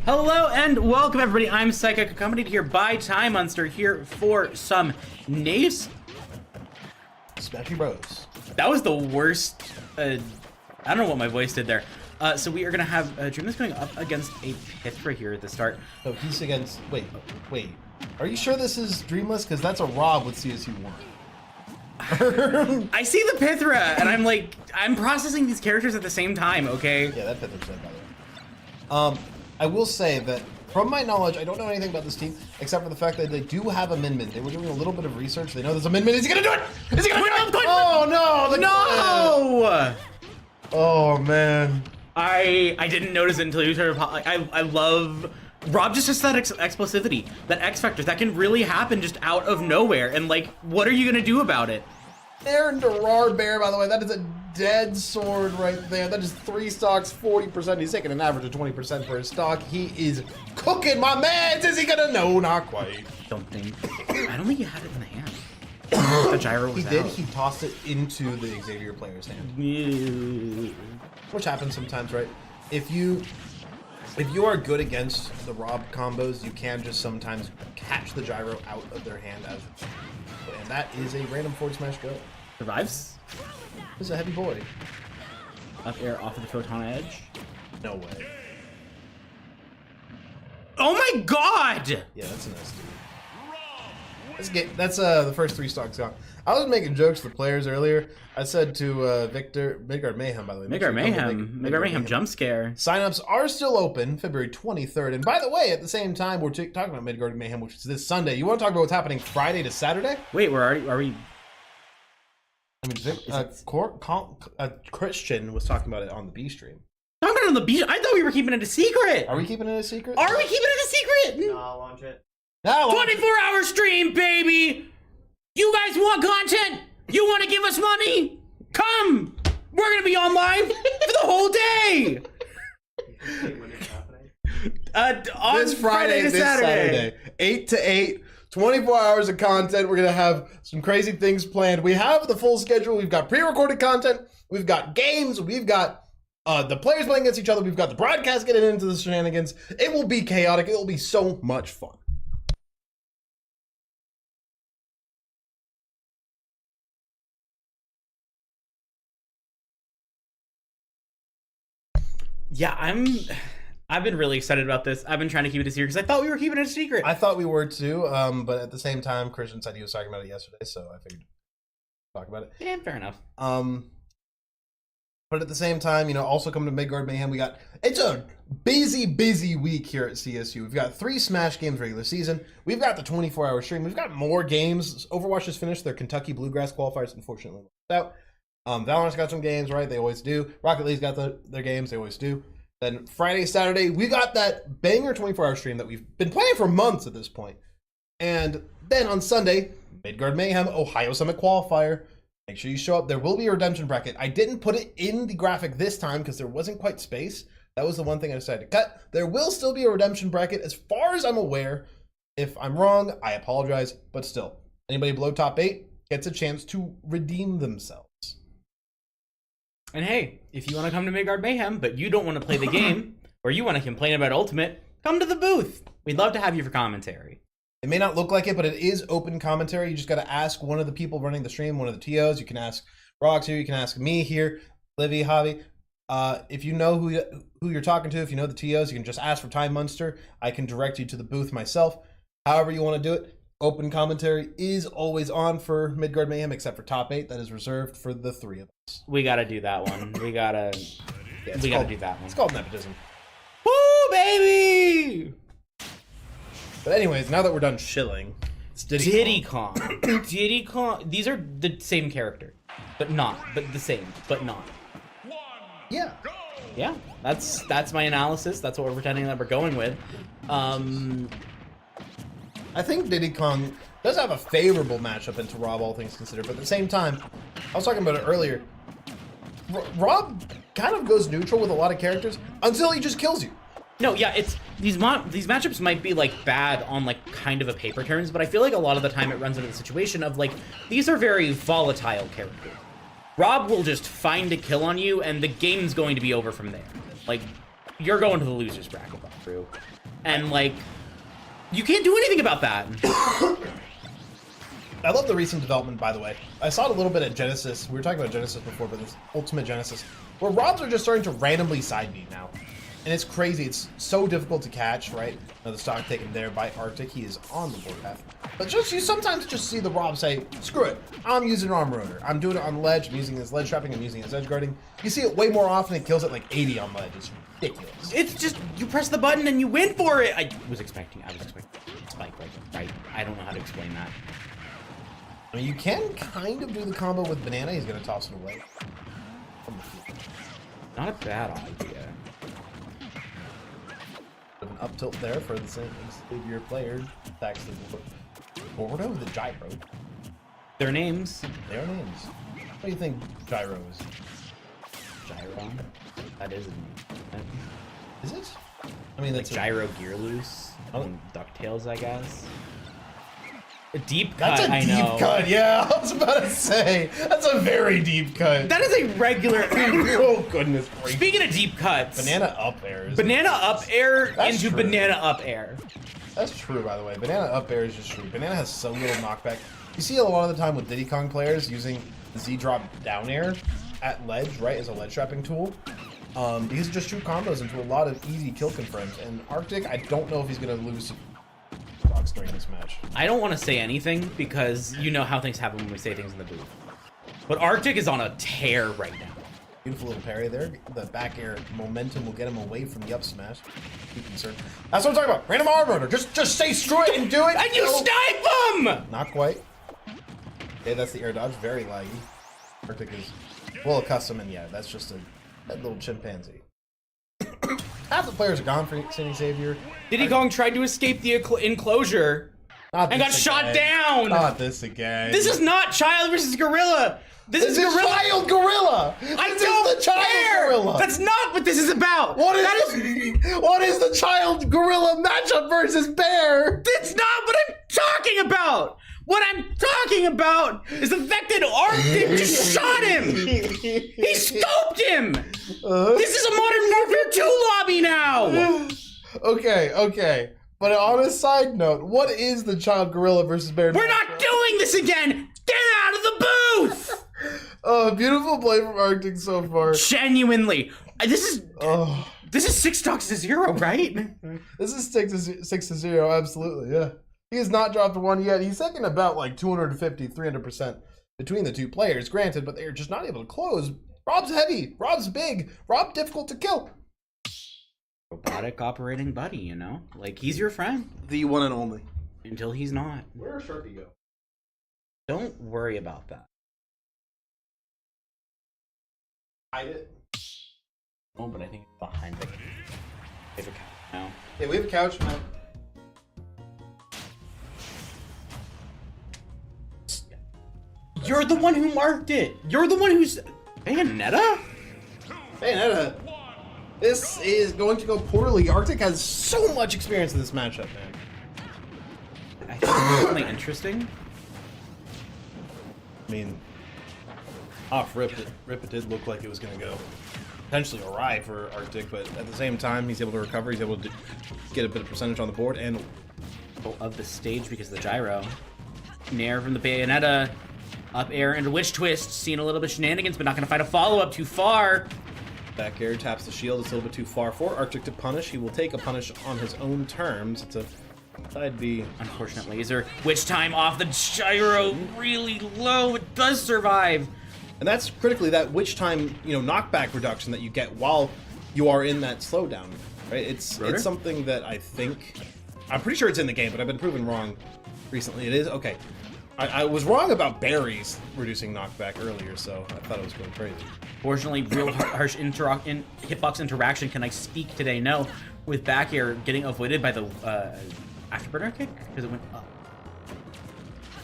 Hello and welcome everybody, I'm Psychic, accompanied here by Time Monster, here for some NACE. Smashy Bros. That was the worst, I don't know what my voice did there. So we are going to have Dreamless going up against a Pithra here at the start. Oh, he's against, wait. Are you sure this is Dreamless? Because that's a Rob with CSU 1. I see the Pithra and I'm processing these characters at the same time, okay? Yeah, that Pithra's dead, by the way. I will say that, from my knowledge, I don't know anything about this team, except for the fact that they do have a Min-Min. They were doing a little bit of research. They know there's a Min-Min. Is he going to do it? Is he going to do it? Oh, no! No! Oh, man. I didn't notice it until you started. I love Rob. Just that explosivity, that X factor, that can really happen just out of nowhere. And like, what are you gonna do about it? Aaron Durar Bear, by the way, that is a dead sword right there. That is 3 stocks, 40%. He's taking an average of 20% for his stock. He is cooking, my man. Is he gonna? No, not quite. I don't think he had it in the hand. The gyro was He did. out. He tossed it into the Xavier player's hand. Yeah. Which happens sometimes, right? If you are good against the Rob combos, you can just sometimes catch the gyro out of their hand and that is a random forward smash go. Survives. This is a heavy boy. Up air off of the photon edge. No way. Oh my god! Yeah, that's a nice dude. That's the first 3 stocks gone. I was making jokes to the players earlier. I said to Victor, Midgard Mayhem, by the way. Midgard Mayhem jump scare. Signups are still open February 23rd. And by the way, at the same time, we're talking about Midgard Mayhem, which is this Sunday. You want to talk about what's happening Friday to Saturday? Wait, are we? I mean, Christian was talking about it on the B stream. Talking about it on the beach? I thought we were keeping it a secret. Are we keeping it a secret? Are we keeping it a secret? No, I'll launch it. No, 24-hour stream, baby! You guys want content? You want to give us money? Come! We're gonna be online for the whole day! When it's happening. On this Friday to this Saturday. 8 to 8, 24 hours of content. We're gonna have some crazy things planned. We have the full schedule. We've got pre-recorded content. We've got games. We've got the players playing against each other. We've got the broadcast getting into the shenanigans. It will be chaotic. It will be so much fun. Yeah, I've been really excited about this. I've been trying to keep it a secret because I thought we were keeping it a secret. I thought we were too, but at the same time, Christian said he was talking about it yesterday, so I figured talk about it. Yeah, fair enough. But at the same time, you know, also coming to Midgard Mayhem, it's a busy week here at CSU. We've got 3 Smash games regular season. We've got the 24-hour stream. We've got more games. Overwatch just finished their Kentucky Bluegrass qualifiers, unfortunately lost out. Valorant's got some games, right? They always do. Rocket League's got their games. They always do. Then Friday, Saturday, we got that banger 24-hour stream that we've been playing for months at this point. And then on Sunday, Midgard Mayhem, Ohio Summit qualifier. Make sure you show up. There will be a redemption bracket. I didn't put it in the graphic this time because there wasn't quite space. That was the one thing I decided to cut. There will still be a redemption bracket as far as I'm aware. If I'm wrong, I apologize. But still, anybody below top 8 gets a chance to redeem themselves. And hey, if you want to come to Midgard Mayhem, but you don't want to play the game, or you want to complain about Ultimate, come to the booth. We'd love to have you for commentary. It may not look like it, but it is open commentary. You just got to ask one of the people running the stream, one of the TOs. You can ask Rox here. You can ask me here, Livy, Javi. If you know who you're talking to, if you know the TOs, you can just ask for Time Monster. I can direct you to the booth myself. However you want to do it. Open commentary is always on for Midgard Mayhem, except for top 8. That is reserved for the 3 of us. We gotta do that one. We gotta do that one. It's called nepotism. Woo, baby! But anyways, now that we're done shilling, it's Diddy Kong. Diddy Kong. These are the same character, but not. But the same, but not. Yeah. Yeah, that's my analysis. That's what we're pretending that we're going with. I think Diddy Kong does have a favorable matchup into Rob, all things considered. But at the same time, I was talking about it earlier. Rob kind of goes neutral with a lot of characters until he just kills you. No, yeah, it's these matchups might be like bad on like kind of a paper terms, but I feel like a lot of the time it runs into the situation of like these are very volatile characters. Rob will just find a kill on you, and the game's going to be over from there. Like, you're going to the losers bracket, Drew. And like, you can't do anything about that. I love the recent development, by the way. I saw it a little bit at Genesis. We were talking about Genesis before, but this Ultimate Genesis, where Robs are just starting to randomly side beat now. And it's crazy. It's so difficult to catch, right? Now the stock taken there by Arctic. He is on the board path. But just you sometimes just see the Rob say, screw it. I'm using an armor owner. I'm doing it on ledge. I'm using his ledge trapping. I'm using his edge guarding. You see it way more often. It kills at like 80 on ledge. It's ridiculous. It's just, you press the button and you win for it. I was expecting spike right. I don't know how to explain that. I mean, you can kind of do the combo with Banana. He's going to toss it away. Not a bad idea. An up tilt there for the Xavier player. Attacks the board over the gyro. Their names. Their names. What do you think gyro is? Gyro? That is a name. Is it? I mean, that's like gyro gear loose. Oh. DuckTales, I guess. A deep cut, That's a deep cut, yeah. I was about to say. That's a very deep cut. That is a regular. Oh, goodness gracious. Speaking of deep cuts. Banana up air. Banana up air That's into true. banana up air. That's true, by the way. Banana up air is just true. Banana has so little knockback. You see a lot of the time with Diddy Kong players using the Z drop down air at ledge, right, as a ledge trapping tool. These are just true combos into a lot of easy kill confirms. And Arctic, I don't know if he's going to lose stocks during this match. I don't want to say anything because you know how things happen when we say things in the booth. But Arctic is on a tear right now. Beautiful little parry there. The back air momentum will get him away from the up smash. Be concerned. That's what I'm talking about. Random arm runner. Just say screw it and do it. And you snipe them! Not quite. Okay, that's the air dodge. Very laggy. Arctic is well accustomed, and yeah, that's just that little chimpanzee. Half the players are gone for St. Xavier. Diddy Kong tried to escape the enclosure and got shot down. Not this again. This is not child versus gorilla. This is gorilla. Child gorilla. I This don't is the child care. gorilla. That's not what this is about. What is the child gorilla matchup versus bear? That's not what I'm talking about. What I'm talking about is the fact that Arctic just shot him. He scoped him. This is a Modern Warfare 2 lobby now. Okay. But on a side note, what is the child gorilla versus bear? We're not doing this again. Get out of the booth. Oh, beautiful play from Arctic so far. Genuinely, this is 6 stocks to 0, right? This is 6-0, absolutely, yeah. He has not dropped a 1 yet. He's taking about like 250, 300% between the two players, granted, but they're just not able to close. Rob's heavy, Rob's big, Rob difficult to kill. Robotic operating buddy, you know? Like, he's your friend. The one and only. Until he's not. Where did Sharpie go? Don't worry about that. Hide it. Oh, but I think it's behind the couch. We have a couch now. Yeah, we have a couch now. You're the one who marked it. You're the one who's... Bayonetta? Bayonetta. This is going to go poorly. Arctic has so much experience in this matchup, man. I think it's really interesting. I mean, off rip, it did look like it was going to go potentially awry for Arctic, but at the same time, he's able to recover. He's able to get a bit of percentage on the board and of the stage because of the gyro. Nair from the Bayonetta. Up air into witch twist. Seeing a little bit of shenanigans, but not going to find a follow-up too far. back air taps the shield. It's a little bit too far for Arctic to punish. He will take a punish on his own terms. It's a side B. Unfortunate laser. Witch time off the gyro really low. It does survive. And that's critically that witch time, knockback reduction that you get while you are in that slowdown, right? It's something that I'm pretty sure it's in the game, but I've been proven wrong recently. It is? Okay. I was wrong about berries reducing knockback earlier, so I thought it was going crazy. Fortunately, real harsh hitbox interaction. Can I speak today? No. With back air getting avoided by the afterburner kick because it went up.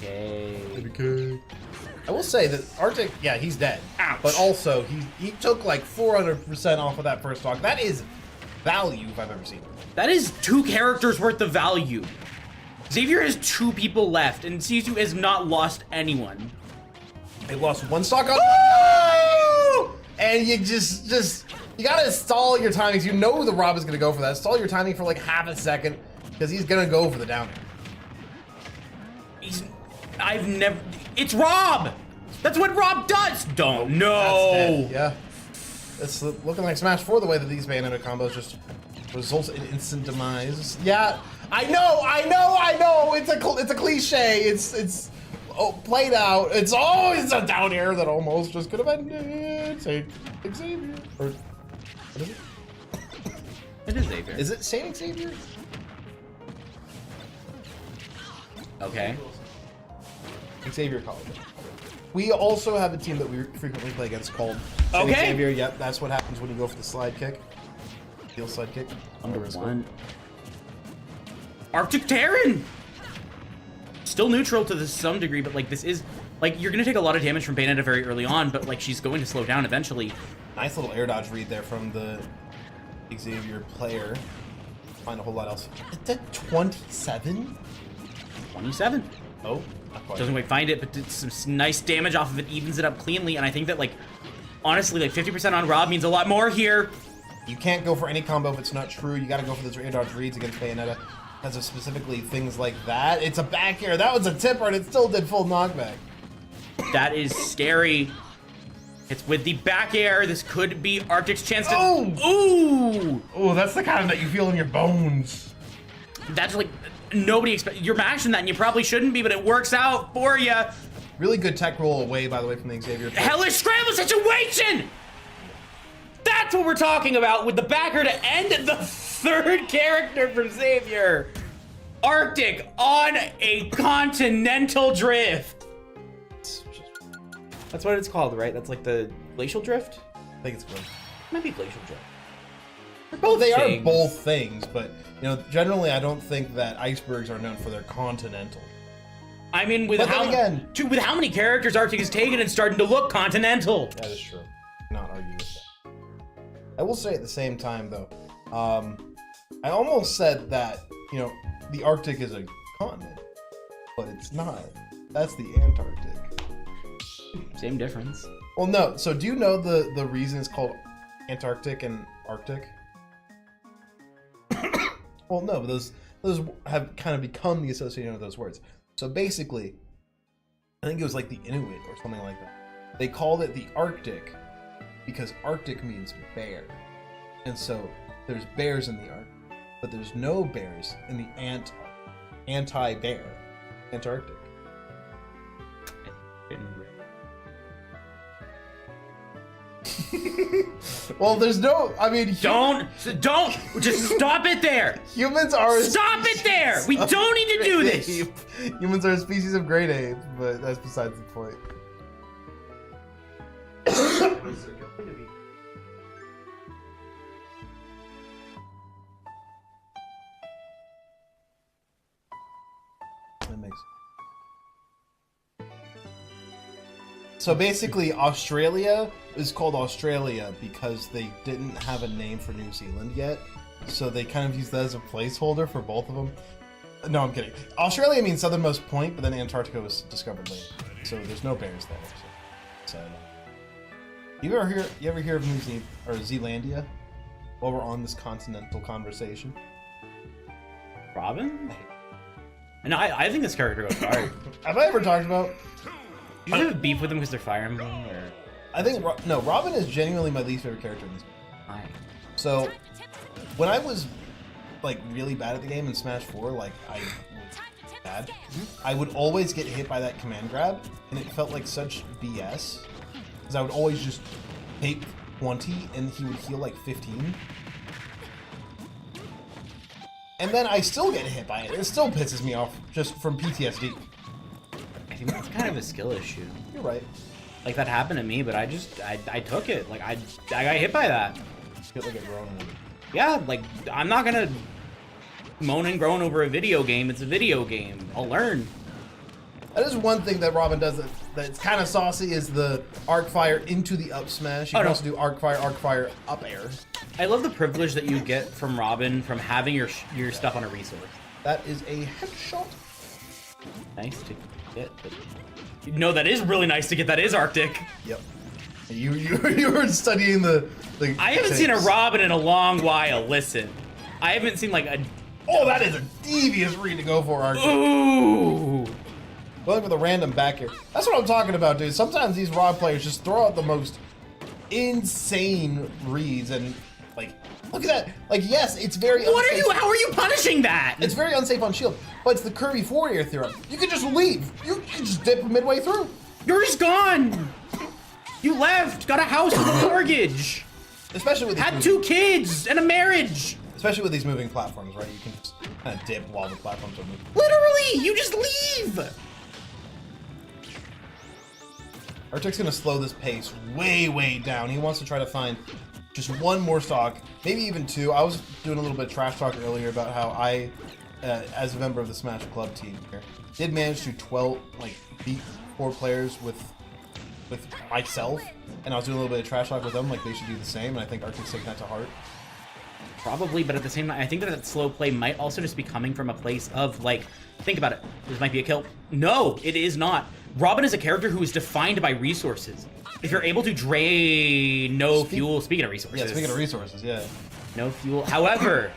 Okay. I will say that Arctic, yeah, he's dead. Ouch. But also, he took like 400% off of that first stock. That is value if I've ever seen it. That is 2 characters worth of value. Xavier has 2 people left, and CSU has not lost anyone. They lost 1 stock on and you just You gotta stall your timings. You know the Rob is gonna go for that. Stall your timing for like half a second because he's gonna go for the down air. I've never. It's Rob. That's what Rob does. Don't. No. That's dead. Yeah. It's looking like Smash 4 the way that these Bayonetta combos just result in instant demise. Yeah. I know. It's a cliche. It's played out. It's always a down air that almost just could have ended. Say Xavier. Or what is it? It is Xavier. Is it Saint Xavier? Okay. Xavier College. We also have a team that we frequently play against called Saint Xavier. Yep, that's what happens when you go for the slide kick. Heel slide kick. Under one. Arctic Terran! Still neutral to some degree, but like this is like you're gonna take a lot of damage from Bayonetta very early on, but like she's going to slow down eventually. Nice little air dodge read there from the Xavier player. Find a whole lot else. It's at 27? 27. Oh, not quite. Doesn't quite find it, but did some nice damage off of it, evens it up cleanly, and I think that like honestly like 50% on Rob means a lot more here. You can't go for any combo if it's not true. You gotta go for those air dodge reads against Bayonetta. Because of specifically things like that. It's a back air. That was a tipper and it still did full knockback. That is scary. It's with the back air. This could be Arctic's chance to. Ooh! Oh, that's the kind that you feel in your bones. That's like nobody expect. You're mashing that, and you probably shouldn't be, but it works out for you. Really good tech roll away, by the way, from the Xavier. Hellish scramble situation. That's what we're talking about with the backer to end the third character from Xavier. Arctic on a continental drift. That's what it's called, right? That's like the glacial drift? I think it's good. Might be glacial drift. They are both things, but you know, generally I don't think that icebergs are known for their continental. I mean, with how many characters Arctic has taken, it's starting to look continental. That is true. Not argue with that. I will say at the same time, though, I almost said that, you know, the Arctic is a continent, but it's not. That's the Antarctic. Same difference. Well, no. So do you know the reason it's called Antarctic and Arctic? Well, no, but those have kind of become the association of those words. So basically, I think it was like the Inuit or something like that. They called it the Arctic because Arctic means bear. And so there's bears in the Arctic, but there's no bears in the anti-bear Antarctic. Well, there's no, I mean... Don't, just stop it there. Humans are... Stop it there. We don't need to do this. Humans are a species of grade apes, but that's besides the point. That makes... So basically, Australia is called Australia because they didn't have a name for New Zealand yet. So they kind of used that as a placeholder for both of them. No, I'm kidding. Australia means southernmost point, but then Antarctica was discovered later. So there's no bears there. So you ever hear of New Zealand or Zealandia while we're on this continental conversation? Robin? And I think this character goes hard. Have I ever talked about... You have a beef with them because they're Fire Emblem, or... I think, no, Robin is genuinely my least favorite character in this game. So, when I was, like, really bad at the game in Smash 4, like, I was bad, I would always get hit by that command grab, and it felt like such BS, because I would always just take 20, and he would heal, like, 15. And then I still get hit by it. It still pisses me off, just from PTSD. I think that's kind of a skill issue. You're right. Like, that happened to me, but I took it. Like, I got hit by that. Get like a groan. Yeah, like, I'm not gonna moan and groan over a video game. It's a video game. I'll learn. That is one thing that Robin does that's kind of saucy, is the arc fire into the up smash. You can also do arc fire, up air. I love the privilege that you get from Robin from having your stuff on a resource. That is a headshot. Nice to get. But... No, that is really nice to get. That is Arctic. Yep. You were studying the I haven't seen a Robin in a long while. Listen, I haven't seen like a. Oh, that is a devious read to go for, Archie. Ooh. Going for the random back here. That's what I'm talking about, dude. Sometimes these Rob players just throw out the most insane reads and like, look at that. Like, yes, it's very. What unsafe. are you? How are you punishing that? It's very unsafe on shield, but it's the Kirby forward air theorem. You can just leave. You can just dip midway through. You're just gone. You left. Got a house and a mortgage. Especially with these Had 2 kids and a marriage. Especially with these moving platforms, right? You can just kind of dip while the platforms are moving. Literally, you just leave. Arctic's gonna slow this pace way down. He wants to try to find just one more stock, maybe even 2. I was doing a little bit of trash talk earlier about how I, as a member of the Smash Club team here, did manage to beat 4 players with myself, and I was doing a little bit of trash talk with them, like they should do the same, and I think Arctic's taking that to heart. Probably, but at the same time, I think that slow play might also just be coming from a place of, like, think about it. This might be a kill. No, it is not. Robin is a character who is defined by resources. If you're able to drain no fuel, speaking of resources. Yeah, speaking of resources, yeah. No fuel. However,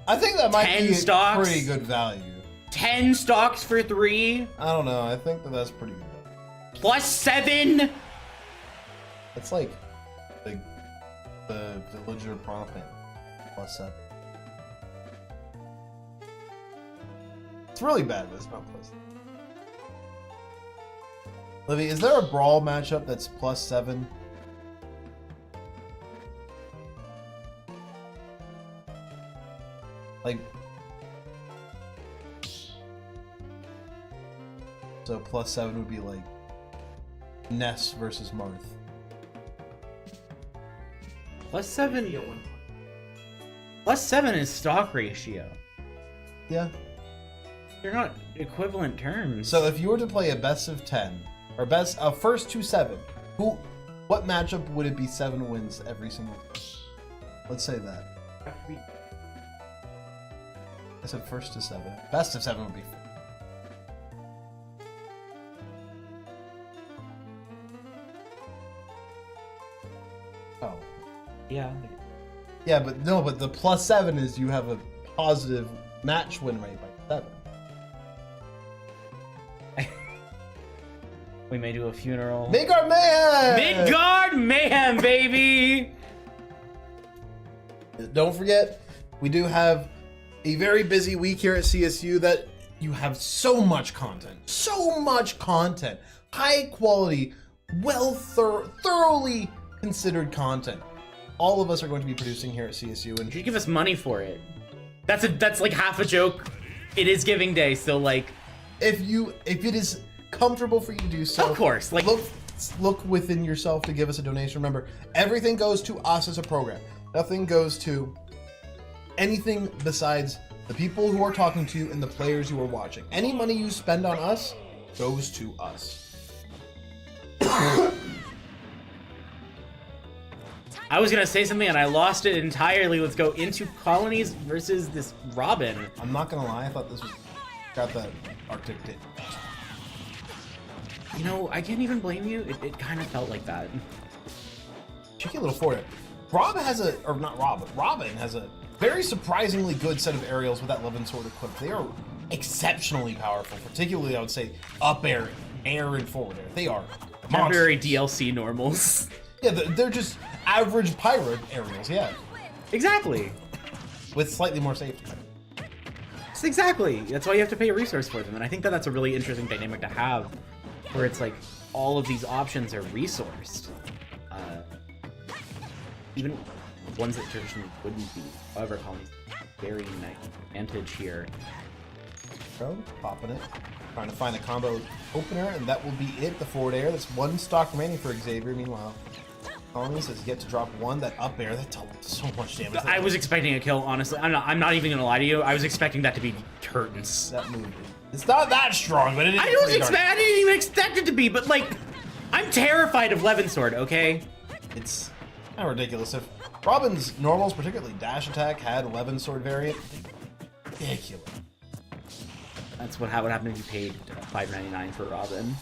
I think that might 10 be stocks? pretty good value. 10 stocks for 3, I don't know. I think that's pretty good. plus 7. It's like the villager prompt plus 7. It's really bad, but it's not plus 7. Livy, is there a brawl matchup that's plus 7? Like, so plus 7 would be like Ness versus Marth. Plus 7. Plus 7 is stock ratio. Yeah. They're not equivalent terms. So if you were to play a best of 10 or best first to 7, what matchup would it be 7 wins every single time? Let's say that. I said first to 7. Best of 7 would be. Oh. Yeah. Yeah, but no, but the plus 7 is you have a positive match win rate by 7. We may do a funeral. Midgard Mayhem! Midgard Mayhem, baby! Don't forget, we do have a very busy week here at CSU that you have so much content. So much content. High quality, thoroughly considered content. All of us are going to be producing here at CSU, and You should give us money for it. That's like half a joke. It is giving day, so like, if it is comfortable for you to do so, of course, like, look within yourself to give us a donation. Remember, everything goes to us as a program. Nothing goes to anything besides the people who are talking to you and the players you are watching. Any money you spend on us goes to us. I was gonna say something and I lost it entirely. Let's go into colonies versus this Robin. I'm not gonna lie, I thought this was got that Arctic did. You know, I can't even blame you. It kind of felt like that. Cheeky little forward. Robin has a very surprisingly good set of aerials with that Levin sword equipped. They are exceptionally powerful, particularly I would say up air and forward air. They are Not very monsters. DLC normals. Yeah, they're just average pirate aerials, yeah, Exactly. with slightly more safety. Exactly. That's why you have to pay a resource for them, and I think that that's a really interesting dynamic to have, where it's like all of these options are resourced, even ones that traditionally wouldn't be. However, colonies very nice advantage here. So, popping it, trying to find a combo opener, and that will be it. The forward air. That's 1 stock remaining for Xavier. Meanwhile, Colonies has yet to drop 1. That up air, that dealt so much damage. I was expecting a kill, honestly. I'm not even gonna lie to you. I was expecting that to be curtains. That move. It's not that strong, but it is. I didn't even expect it to be, but like, I'm terrified of Levin Sword, okay? It's kind of ridiculous. If Robin's normals, particularly dash attack, had 11 sword variant, ridiculous. That's what would happen if you paid $5.99 for Robin.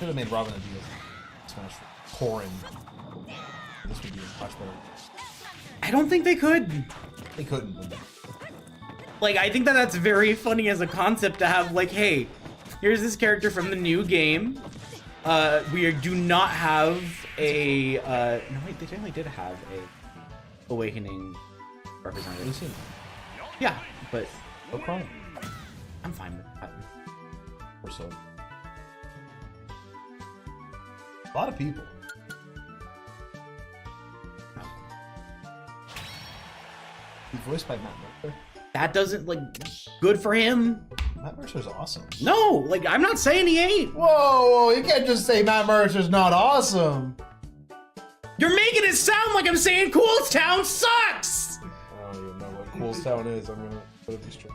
Should have made Robin a deal. Smash for Corin. This would be much better. I don't think they could. They couldn't. Like, I think that that's very funny as a concept to have, like, hey, here's this character from the new game. We do not have a, no wait, they definitely did have a Awakening representative. We've seen it. Yeah, but No crime. I'm fine with that. Or so. A lot of people. He's voiced by Matt Mercer. That doesn't, like, good for him. Matt Mercer's awesome. No, like, I'm not saying he ain't. Whoa, you can't just say Matt Mercer's not awesome. You're making it sound like I'm saying Coolstown sucks! I don't even know what Coolstown is. I'm gonna put it straight.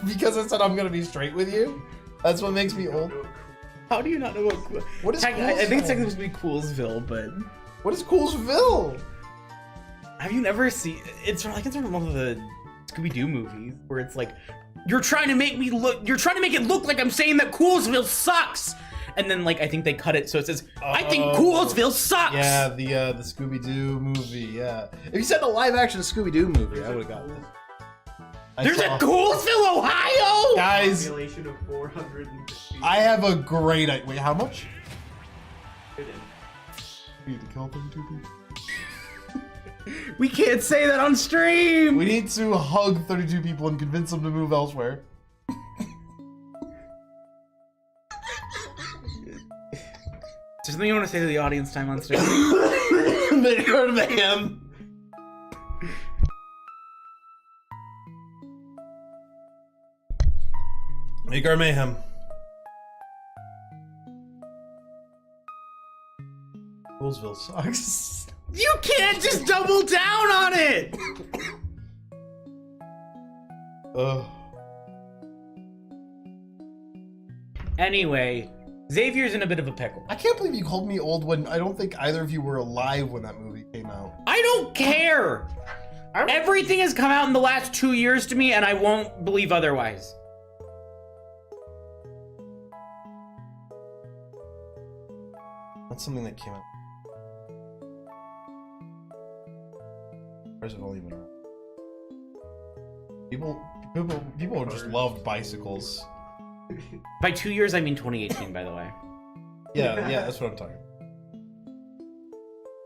Because I said I'm gonna be straight with you? That's what makes me old. How do you not know What is I think it's Coolstown? technically supposed to be Coolsville, but What is Coolsville? have you never seen? It's from one of the Scooby-Doo movies where it's like, you're trying to make it look like I'm saying that Coolsville sucks, and then like I think they cut it so it says I think Coolsville sucks. Yeah, the Scooby-Doo movie. Yeah, if you said the live-action Scooby-Doo movie, I would have gotten it. There's a Coolsville, Ohio. Guys, Population of 450. I have a great idea. Wait, how much? Hidden. We need to kill 32 people. We can't say that on stream. We need to hug 32 people and convince them to move elsewhere. Is there something you want to say to the audience? Time on stream. Midgard Mayhem. Midgard Mayhem. Coolsville sucks. You can't just double down on it. Ugh. Anyway, Xavier's in a bit of a pickle. I can't believe you called me old when I don't think either of you were alive when that movie came out. I don't care. Everything has come out in the last 2 years to me, and I won't believe otherwise. That's something that came out. Where's it only been? People just loved bicycles. By 2 years, I mean 2018, by the way. Yeah, that's what I'm talking about.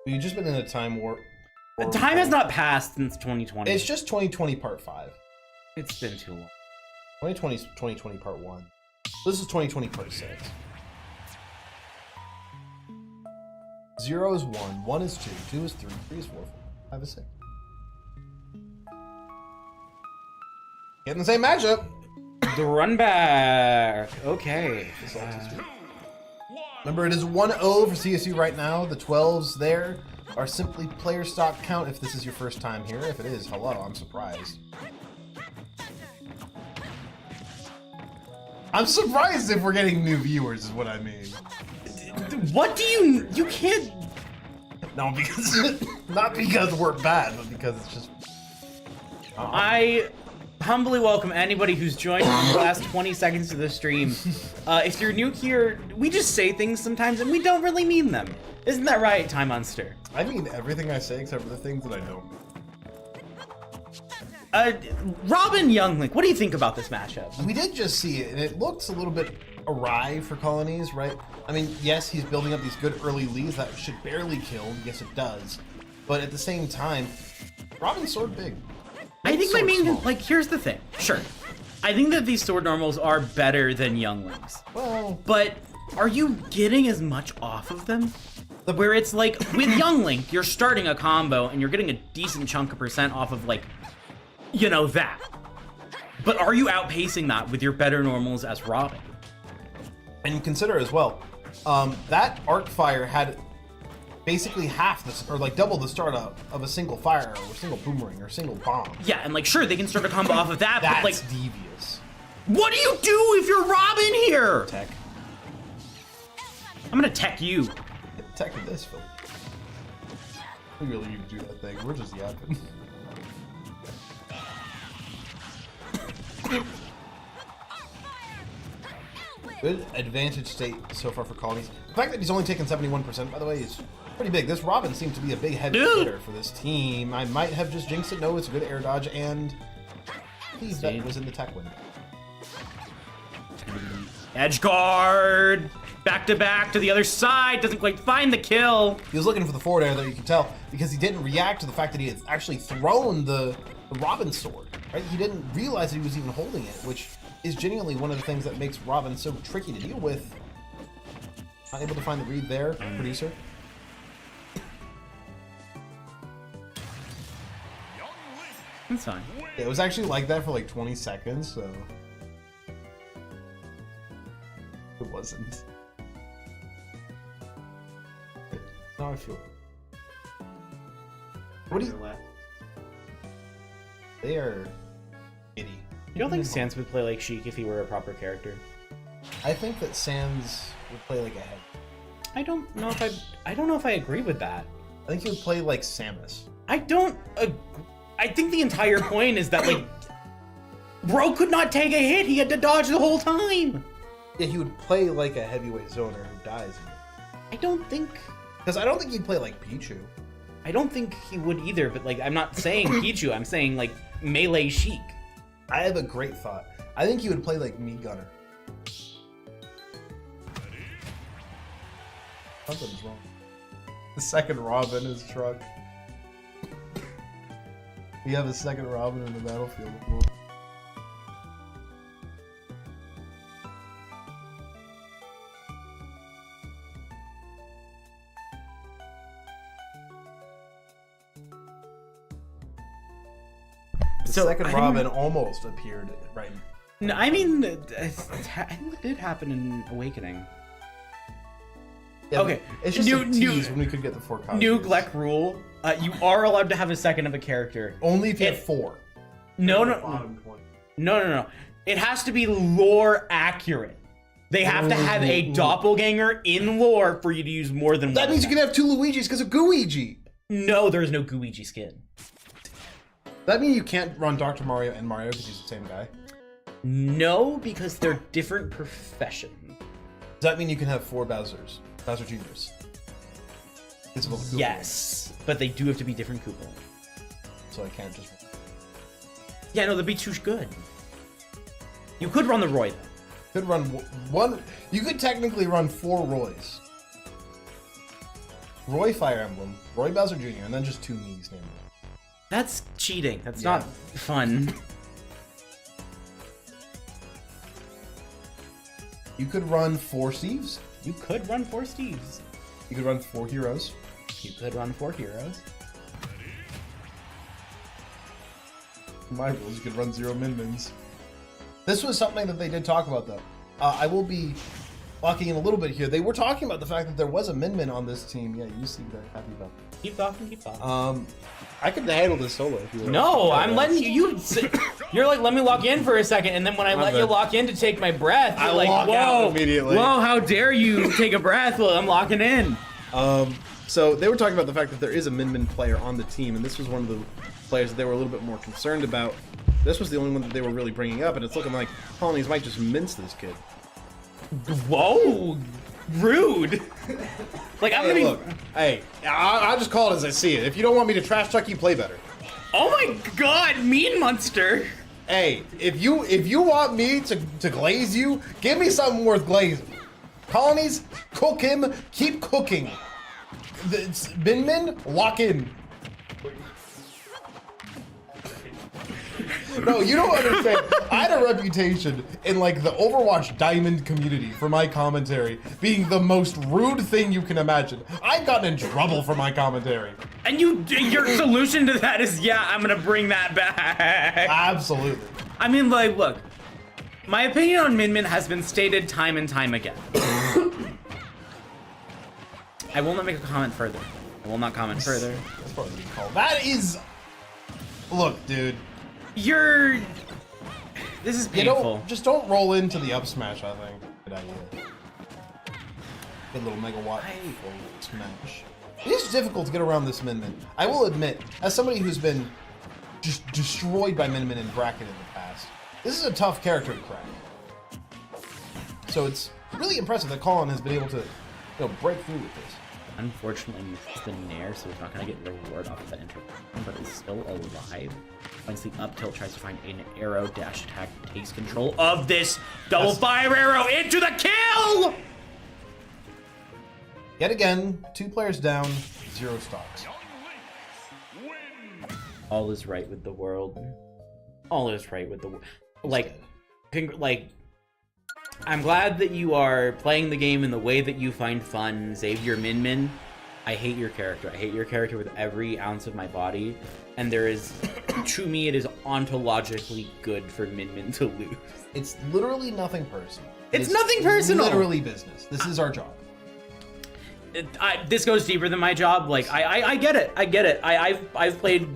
You've just been in a time warp. Time has not passed since 2020. It's just 2020 Part 5. It's been too long. 2020 is 2020 Part 1. This is 2020 Part 6. 0 is 1, 1 is 2, 2 is 3, 3 is 4, 5 is 6. Getting the same matchup. The run back. Okay. Remember, it is 1-0 for CSU right now. The 12s there are simply player stock count if this is your first time here. If it is, hello, I'm surprised. I'm surprised if we're getting new viewers is what I mean. What do you can't... No, because not because we're bad, but because it's just... I humbly welcome anybody who's joined in the last 20 seconds of the stream. If you're new here, we just say things sometimes and we don't really mean them. Isn't that right, Time Monster? I mean everything I say except for the things that I don't. Robin Younglink, what do you think about this matchup? We did just see it, and it looks a little bit awry for colonies, right? I mean, yes, he's building up these good early leads that should barely kill. Yes, it does. But at the same time, Robin's sword big. I think my Sword main, small. like, here's the thing. Sure, I think that these sword normals are better than Younglings. Well, But are you getting as much off of them? Where it's like, with Younglink, you're starting a combo and you're getting a decent chunk of percent off of, like, you know, that. But are you outpacing that with your better normals as Robin? and consider as well, that arc fire had basically half this, or like double the start of a single fire arrow, or a single boomerang, or a single bomb. Yeah, and like, sure, they can start a combo off of that, That's but like, devious. what do you do if you're Robin here? Tech. I'm gonna tech you. Tech with this, Phil. We really need to do that thing. We're just yapping. Good advantage state so far for Colonies. The fact that he's only taken 71%, by the way, is pretty big. This Robin seems to be a big heavy hitter for this team. I might have just jinxed it. No, it's a good air dodge, and that was in the tech window. Edge guard! Back to back to the other side, doesn't quite find the kill. He was looking for the forward air there, you can tell, because he didn't react to the fact that he had actually thrown the Robin sword, right? He didn't realize that he was even holding it, which is genuinely one of the things that makes Robin so tricky to deal with. Not able to find the read there, producer. That's fine. It was actually like that for like 20 seconds, so it wasn't. Now I feel. What do you? They are giddy. You don't think Sans would play like Sheik if he were a proper character? I think that Sans would play like a head. I don't know if I agree with that. I think he would play like Samus. I don't. I think the entire point is that like, bro could not take a hit. He had to dodge the whole time. Yeah, he would play like a heavyweight zoner who dies. I don't think. Because I don't think he'd play like Pichu. I don't think he would either. But like, I'm not saying Pichu. I'm saying like melee Sheik. I have a great thought. I think he would play like Meat Gunner. Something's wrong. The second Robin is truck. We have a second Robin in the battlefield. The second Robin almost appeared right. No, I mean, I think it did happen in Awakening. Yeah, okay, it's just a tease when we could get the 4 copies. New Glek rule: you are allowed to have a second of a character. Only if you have 4. No. It has to be lore accurate. They have to have a doppelganger in lore for you to use more than one. That means you can have 2 Luigis because of Gooigi. No, there is no Gooigi skin. That means you can't run Dr. Mario and Mario because he's the same guy? No, because they're different professions. Does that mean you can have 4 Bowsers? Bowser Juniors? Yes, but they do have to be different Koopa. So I can't just... Yeah, no, that'd be too good. You could run the Roy, though. Could run one... You could technically run 4 Roys. Roy Fire Emblem, Roy Bowser Jr., and then just 2 Mii's named. That's cheating. That's not fun. You could run 4 Steves. You could run 4 Steves. You could run 4 Heroes. You could run 4 Heroes. My rules, you could run 0 Min-Mins. This was something that they did talk about, though. I will be locking in a little bit here. They were talking about the fact that there was a Min-Min on this team. Yeah, you seem very happy about that. Keep talking. I could handle this solo if you want. No, I'm letting you. You're like, let me lock in for a second, and then when I let you lock in to take my breath, you're like, lock out immediately. Whoa, how dare you take a breath while I'm locking in? So they were talking about the fact that there is a Min-Min player on the team, and this was one of the players that they were a little bit more concerned about. This was the only one that they were really bringing up, and it's looking like Colonies might just mince this kid. Whoa, rude. Like, I'm gonna be... Look, hey, I'll just call it as I see it. If you don't want me to trash talk you, play better. Oh my god, mean monster. Hey, if you want me to glaze you, give me something worth glazing. Colonies, cook him, keep cooking. Min-Min, lock in. No, you don't understand. I had a reputation in like the Overwatch Diamond community for my commentary being the most rude thing you can imagine. I've gotten in trouble for my commentary. And your solution to that is, yeah, I'm gonna bring that back. Absolutely. I mean, like, look, my opinion on Min-Min has been stated time and time again. I will not make a comment further. I will not comment further. That's probably what you call it. That is... Look, dude. This is painful. Just don't roll into the up smash, I think. Good idea. Good little megawatt smash. It is difficult to get around this Min-Min. I will admit, as somebody who's been just destroyed by Min-Min in bracket in the past, this is a tough character to crack. So it's really impressive that Colin has been able to, break through with this. Unfortunately, missed the nair, so he's not going to get the reward off of that interruption, but is still alive. Finds the up tilt, tries to find an arrow, dash attack, takes control of this double fire arrow into the kill! Yet again, 2 players down, 0 stocks. All is right with the world. All is right with the world. Like, I'm glad that you are playing the game in the way that you find fun, Xavier Min Min. I hate your character. I hate your character with every ounce of my body. And there is, to me, it is ontologically good for Min Min to lose. It's literally nothing personal. It's nothing personal. Literally business. This is our job. This goes deeper than my job. Like, I get it. I get it. I've played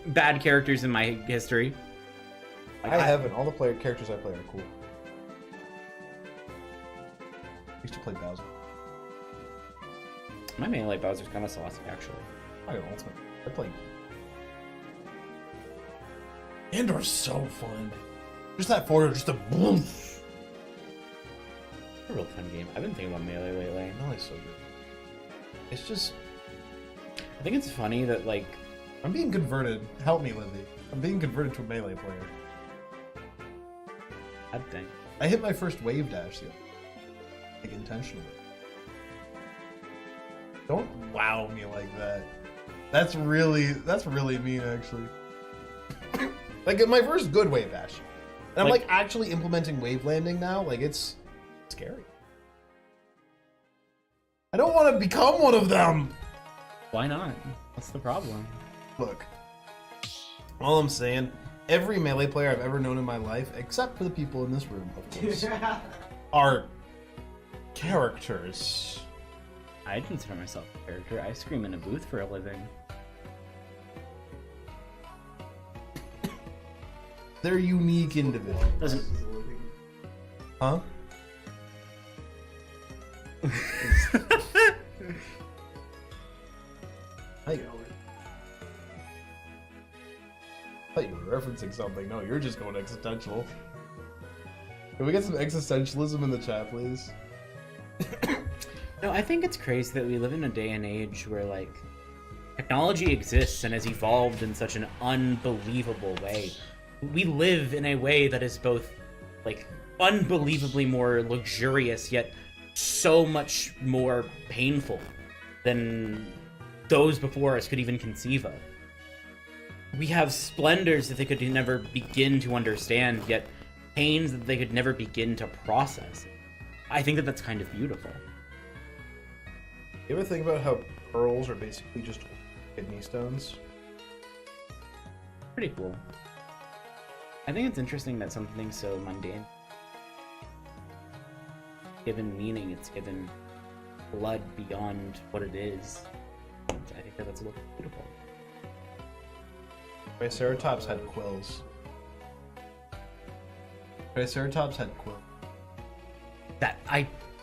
bad characters in my history. Like, I haven't. All the characters I play are cool. I used to play Bowser. My melee Bowser's kind of saucy, actually. I got ultimate. I played. Andor's so fun. Just that forward, just a boom. It's a real fun game. I've been thinking about melee lately. Melee's so good. It's just. I think it's funny that, like, I'm being converted. Help me, Lizzie. I'm being converted to a melee player. bad thing. I hit my first wave dash the other day. Like, intentionally. Don't wow me like that. That's really mean, actually. Like, my first good wave dash. And I'm like actually implementing wave landing now. Like, it's scary. I don't want to become one of them. Why not? What's the problem? Look, all I'm saying, every melee player I've ever known in my life, except for the people in this room, of course, are characters. I consider myself a character. I scream in a booth for a living. They're unique individuals. Doesn't... Huh? I thought you were referencing something. No, you're just going existential. Can we get some existentialism in the chat, please? No, I think it's crazy that we live in a day and age where, like, technology exists and has evolved in such an unbelievable way. We live in a way that is both, like, unbelievably more luxurious, yet so much more painful than those before us could even conceive of. We have splendors that they could never begin to understand, yet pains that they could never begin to process. I think that that's kind of beautiful. You ever think about how pearls are basically just kidney stones? Pretty cool. I think it's interesting that something so mundane, given meaning, it's given blood beyond what it is. And I think that that's a little beautiful. Triceratops had quills. Triceratops had quills.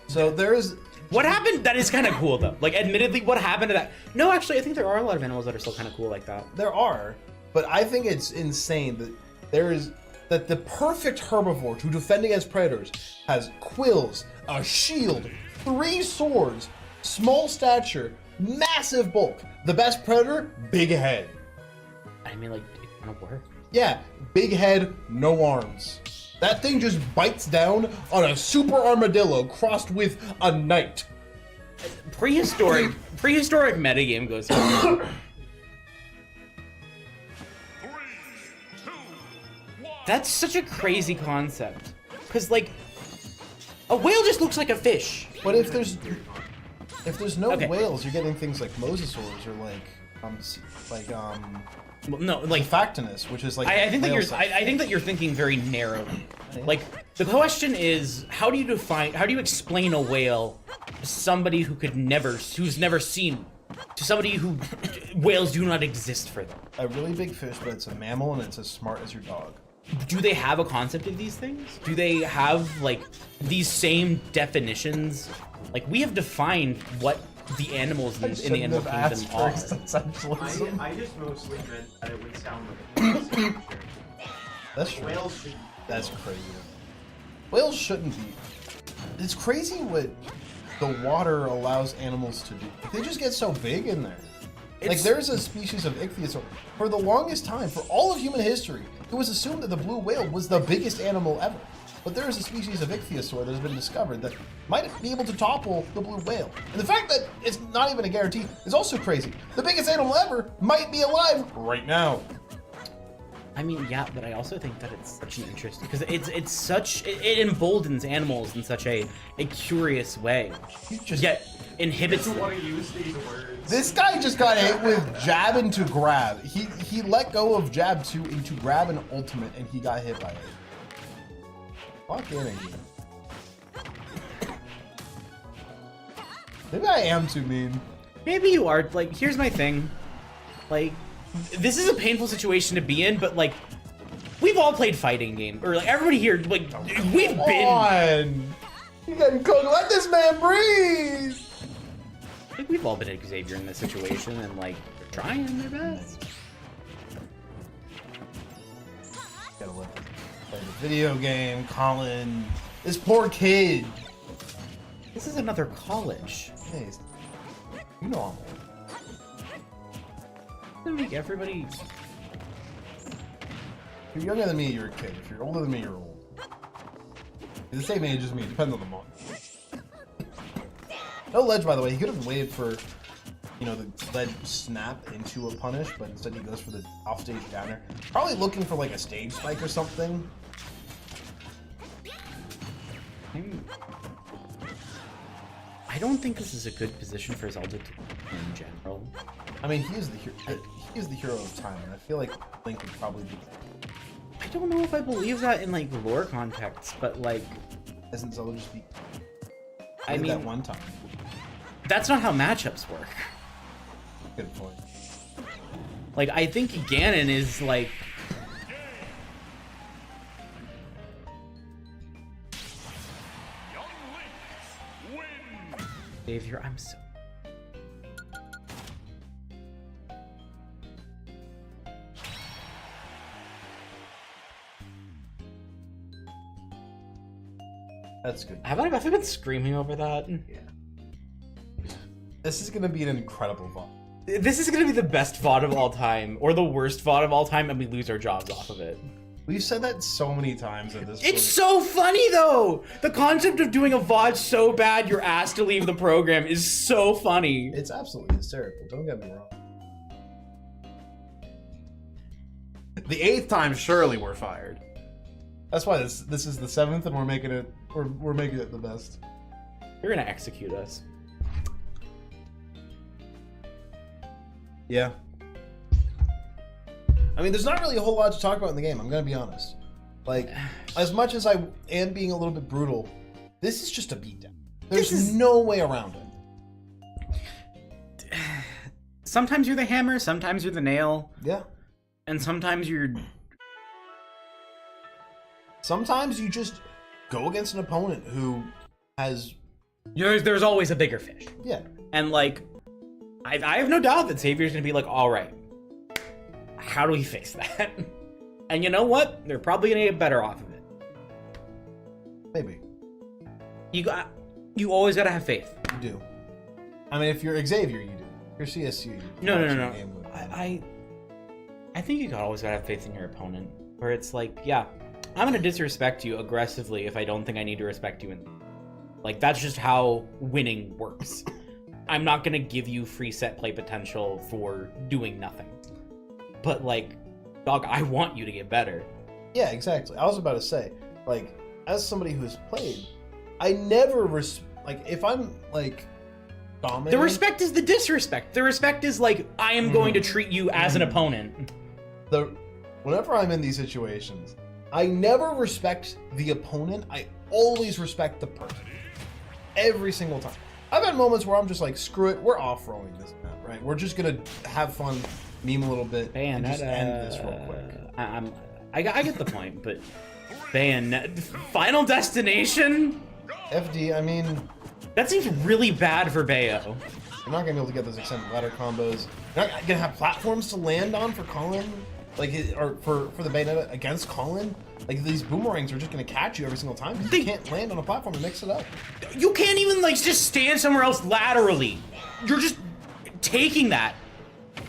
So there's... What happened? That is kind of cool, though. Like, admittedly, what happened to that? No, actually, I think there are a lot of animals that are still kind of cool like that. There are, but I think it's insane that the perfect herbivore to defend against predators has quills, a shield, 3 swords, small stature, massive bulk. The best predator, big head. I mean, like, it kind of works. Yeah, big head, no arms. That thing just bites down on a super armadillo crossed with a knight. Prehistoric metagame goes on. 3, 2, 1. That's such a crazy concept. Because, like, a whale just looks like a fish. But if there's no whales, you're getting things like mosasaurs or well, no, like Factinus, which is like I think that you're thinking very narrowly. Like, the question is, how do you explain a whale to somebody who's never seen one? To somebody who whales do not exist for them. A really big fish, but it's a mammal and it's as smart as your dog. Do they have a concept of these things? Do they have, like, these same definitions? Like, we have defined what the animals in the animal kingdom are. I just mostly meant that it would sound like a That's true. Whales should. That's crazy. Whales shouldn't be. It's crazy what the water allows animals to do. They just get so big in there. Like there's a species of ichthyosaur. For the longest time, for all of human history, it was assumed that the blue whale was the biggest animal ever. But there is a species of ichthyosaur that has been discovered that might be able to topple the blue whale. And the fact that it's not even a guarantee is also crazy. The biggest animal ever might be alive right now. I mean, yeah, but I also think that it's such an interest because it emboldens animals in such a curious way. Yet inhibits them. Want to use these words. This guy just got hit with jab into grab. He let go of jab into grab and ultimate, and he got hit by it. Fuck in here. Maybe I am too mean. Maybe you are. Like, here's my thing. Like, this is a painful situation to be in, but like, we've all played fighting games, or like everybody here, like, we've been. You getting cooked. Let this man breathe. I think we've all been Xavier in this situation, and like, they're trying their best. Gotta let them play the video game, Colin. This poor kid. This is another college. Hey, you know I'm old. Gonna make everybody. If you're younger than me, you're a kid. If you're older than me, you're old. You're the same age as me. Depends on the month. No ledge, by the way. He could have waited for, you know, the ledge snap into a punish, but instead he goes for the offstage downer. Probably looking for like a stage spike or something. I don't think this is a good position for Zelda to in general. I mean, he is the hero of time, and I feel like Link would probably be. I don't know if I believe that in like lore context, but like, Isn't Zelda just be? I mean, that one time. That's not how matchups work. Good point. Like, I think Ganon is like. Xavier, I'm so. That's good. Have I been screaming over that? Yeah. This is gonna be an incredible VOD. This is gonna be the best VOD of all time, or the worst VOD of all time, and we lose our jobs off of it. We've said that so many times at this point. It's so funny though! The concept of doing a VOD so bad you're asked to leave the program is so funny. It's absolutely hysterical, don't get me wrong. The 8th time, surely we're fired. That's why this is the 7th, and we're making it the best. You're gonna execute us. Yeah. I mean, there's not really a whole lot to talk about in the game, I'm gonna be honest. Like, as much as I am being a little bit brutal, this is just a beatdown. There's no way around it. Sometimes you're the hammer, sometimes you're the nail. Yeah. And sometimes you're... Sometimes you just go against an opponent who has... There's always a bigger fish. Yeah. And like, I have no doubt that Xavier's gonna be like, alright, how do we fix that? And you know what? They're probably gonna get better off of it. Maybe. You always gotta have faith. You do. I mean, if you're Xavier, you do. If you're CSU, you do. No. I think you always gotta have faith in your opponent. Where it's like, yeah, I'm gonna disrespect you aggressively if I don't think I need to respect you. Like, that's just how winning works. I'm not gonna give you free set play potential for doing nothing. But like, dog, I want you to get better. Yeah, exactly. I was about to say, like, as somebody who's played, I never like, if I'm like dominating. The respect is the disrespect. The respect is like, I am going to treat you as an opponent. Whenever I'm in these situations, I never respect the opponent. I always respect the person. Every single time. I've had moments where I'm just like, screw it, we're off-rolling this map, right? We're just gonna have fun, meme a little bit, and just end this real quick. I get the point, but Final Destination? FD, I mean... That seems really bad for Bayo. You're not gonna be able to get those extended ladder combos. You're not gonna have platforms to land on for Colin. like, or for the Bayonetta against Colin, like these boomerangs are just gonna catch you every single time because you can't land on a platform and mix it up. You can't even like just stand somewhere else laterally. You're just taking that.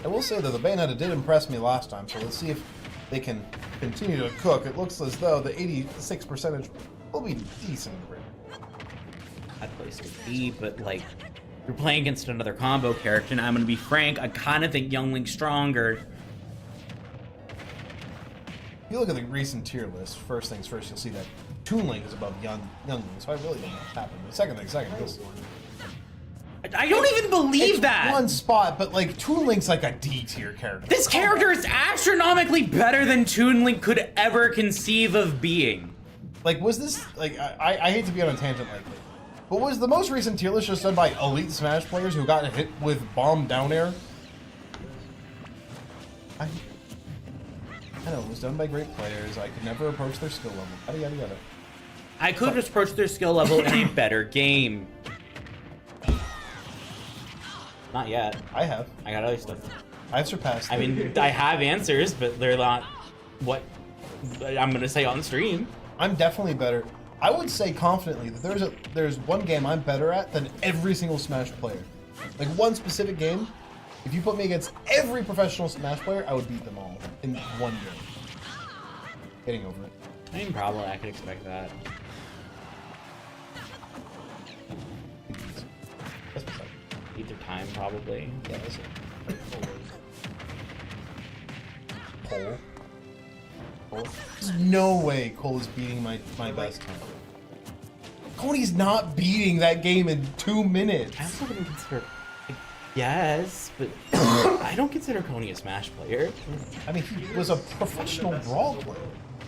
I will say though, the Bayonetta did impress me last time, so let's see if they can continue to cook. It looks as though the 86 percentage will be decent. That place is B, but like, you're playing against another combo character, and I'm gonna be frank, I kind of think Youngling's stronger. If you look at the recent tier list, first things first, you'll see that Toon Link is above Youngling, so I really don't know what's happening. The second, this I don't even believe it's that. one spot, but like Toon Link's like a D tier character. This character is astronomically better than Toon Link could ever conceive of being. Like, was this like I hate to be on a tangent like this, but was the most recent tier list just done by elite Smash players who got hit with bomb down air? I know it was done by great players. I could never approach their skill level. Yada yada yada. I could just approach their skill level in a better game. Not yet. I have. I got other stuff. I've surpassed. I mean, I have answers, but they're not what I'm gonna say on stream. I'm definitely better. I would say confidently that there's one game I'm better at than every single Smash player. Like one specific game, if you put me against every professional Smash player, I would beat them all in one game. Getting over it. I mean, probably I could expect that. That's beside. Either time, probably. Yeah, that's it. Cole. There's no way Cole is beating my best time. Cody's not beating that game in 2 minutes. I also wouldn't consider. Yes, but I don't consider Coney a Smash player. I mean, he was a professional brawl player.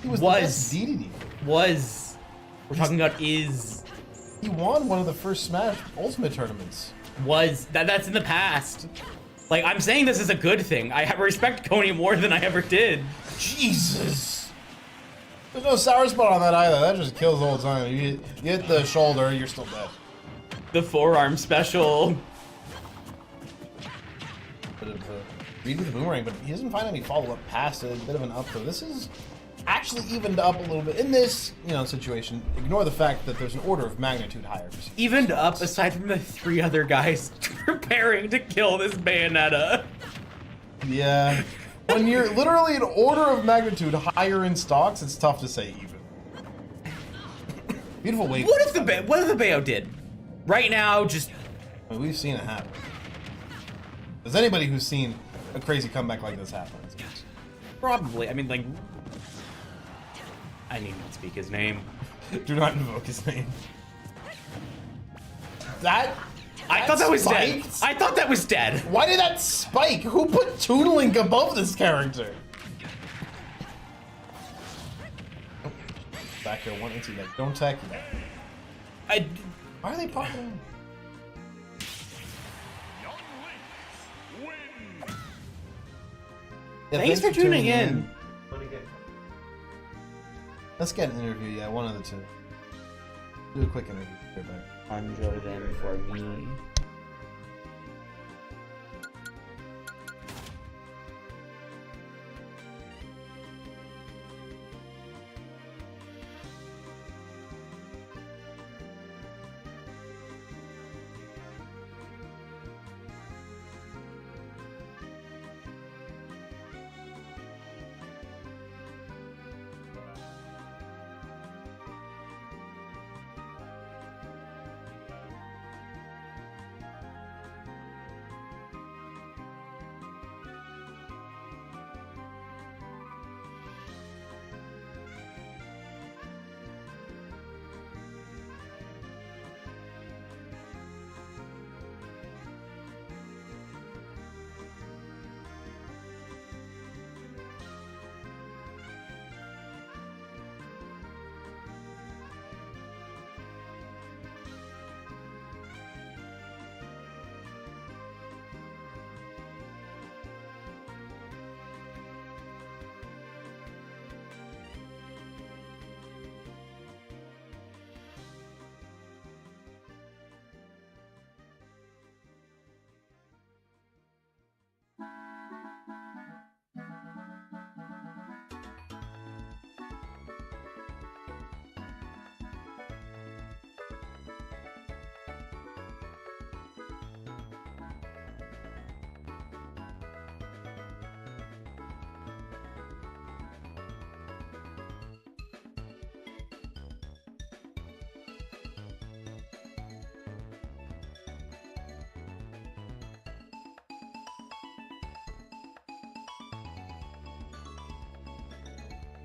He was the Was. best DDD. Was. We're talking about is. He won one of the first Smash Ultimate tournaments. Was. That's in the past. Like, I'm saying this is a good thing. I respect Coney more than I ever did. Jesus. There's no sour spot on that either. That just kills the whole time. You hit the shoulder, you're still dead. The forearm special. Bit of read with the boomerang, but he doesn't find any follow-up past it. A bit of an up throw. This is actually evened up a little bit in this, situation. Ignore the fact that there's an order of magnitude higher. Evened up aside from the 3 other guys preparing to kill this Bayonetta. Yeah. When you're literally an order of magnitude higher in stocks, it's tough to say even. Beautiful wave. What if the Bayo did? Right now, just I mean, we've seen it happen. There's anybody who's seen a crazy comeback like this happen. probably. I mean, like, I need not speak his name. Do not invoke his name. I thought that was dead. I thought that was dead. Why did that spike? Who put Toon Link above this character? Back here, one into that. Don't attack you. Why are they popping? Yeah, Thanks for tuning in. Let's get an interview. Yeah, one of the two. Do a quick interview. Conjure them for me.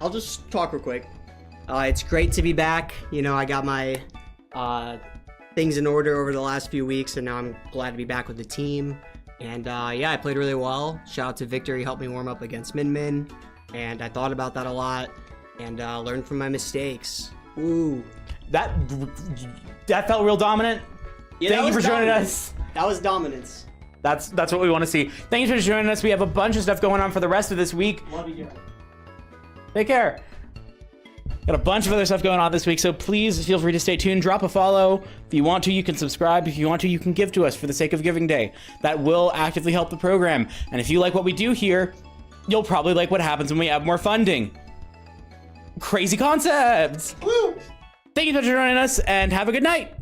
I'll just talk real quick. It's great to be back. You know, I got my things in order over the last few weeks, and now I'm glad to be back with the team. And yeah, I played really well. Shout out to Victor, he helped me warm up against Min, and I thought about that a lot and learned from my mistakes. Ooh. That felt real dominant. Yeah, Thank you for joining dominance. us. That was dominance. That's what we want to see. Thank you for joining us. We have a bunch of stuff going on for the rest of this week. Love you guys. Take care. Got a bunch of other stuff going on this week, so please feel free to stay tuned. Drop a follow. If you want to, you can subscribe. If you want to, you can give to us for the sake of Giving Day. That will actively help the program. And if you like what we do here, you'll probably like what happens when we have more funding. Crazy concepts. Woo! Thank you for joining us, and have a good night.